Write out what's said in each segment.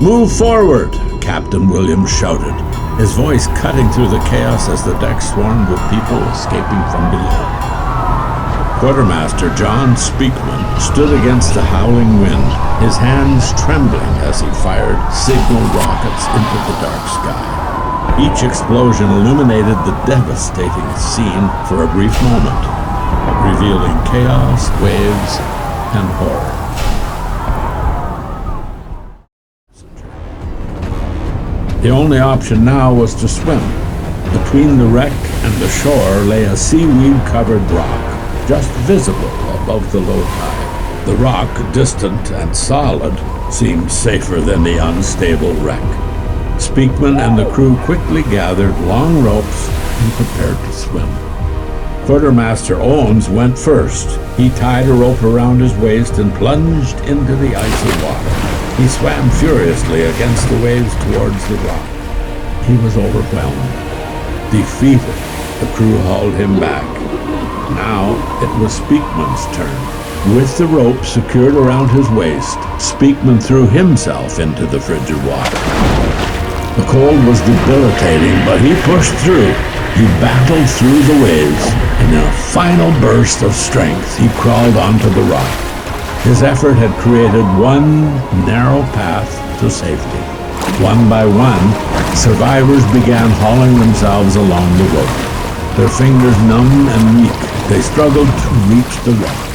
"Move forward!" Captain Williams shouted, his voice cutting through the chaos as the deck swarmed with people escaping from below. Quartermaster John Speakman stood against the howling wind, his hands trembling as he fired signal rockets into the dark sky. Each explosion illuminated the devastating scene for a brief moment, revealing chaos, waves, and horror. The only option now was to swim. Between the wreck and the shore lay a seaweed-covered rock, just visible above the low tide. The rock, distant and solid, seemed safer than the unstable wreck. Speakman and the crew quickly gathered long ropes and prepared to swim. Quartermaster Owens went first. He tied a rope around his waist and plunged into the icy water. He swam furiously against the waves towards the rock. He was overwhelmed. Defeated, the crew hauled him back. Now it was Speakman's turn. With the rope secured around his waist, Speakman threw himself into the frigid water. The cold was debilitating, but he pushed through. He battled through the waves, and in a final burst of strength, he crawled onto the rock. His effort had created one narrow path to safety. One by one, survivors began hauling themselves along the rope. Their fingers numb and weak, they struggled to reach the rock.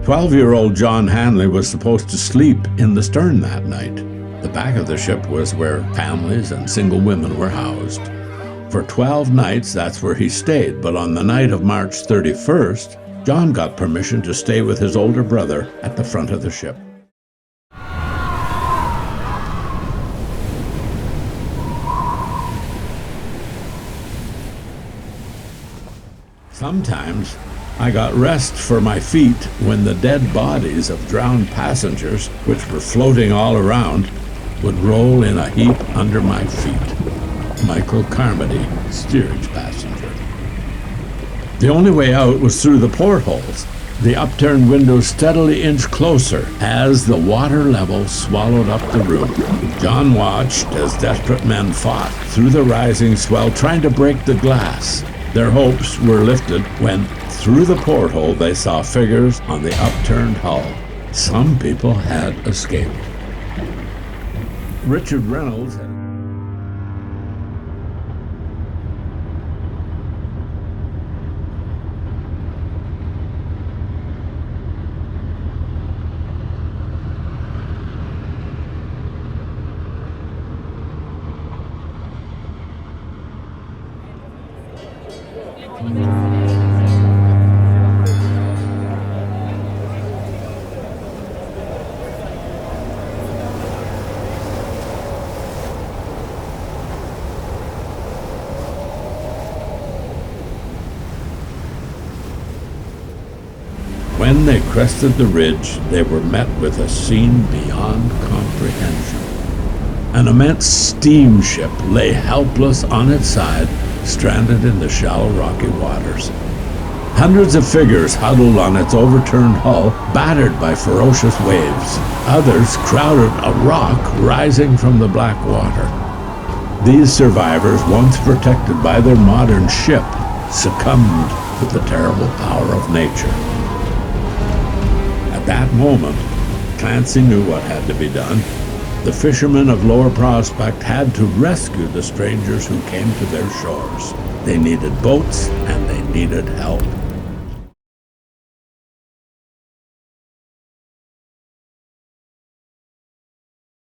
12-year-old John Hanley was supposed to sleep in the stern that night. The back of the ship was where families and single women were housed. For 12 nights, that's where he stayed, but on the night of March 31st, John got permission to stay with his older brother at the front of the ship. Sometimes I got rest for my feet when the dead bodies of drowned passengers, which were floating all around, would roll in a heap under my feet. Michael Carmody, steerage passenger. The only way out was through the portholes. The upturned windows steadily inched closer as the water level swallowed up the room. John watched as desperate men fought through the rising swell, trying to break the glass. Their hopes were lifted when, through the porthole, they saw figures on the upturned hull. Some people had escaped. Richard Reynolds had... When they crested the ridge, they were met with a scene beyond comprehension. An immense steamship lay helpless on its side, stranded in the shallow, rocky waters. Hundreds of figures huddled on its overturned hull, battered by ferocious waves. Others crowded a rock rising from the black water. These survivors, once protected by their modern ship, succumbed to the terrible power of nature. At that moment, Clancy knew what had to be done. The fishermen of Lower Prospect had to rescue the strangers who came to their shores. They needed boats and they needed help.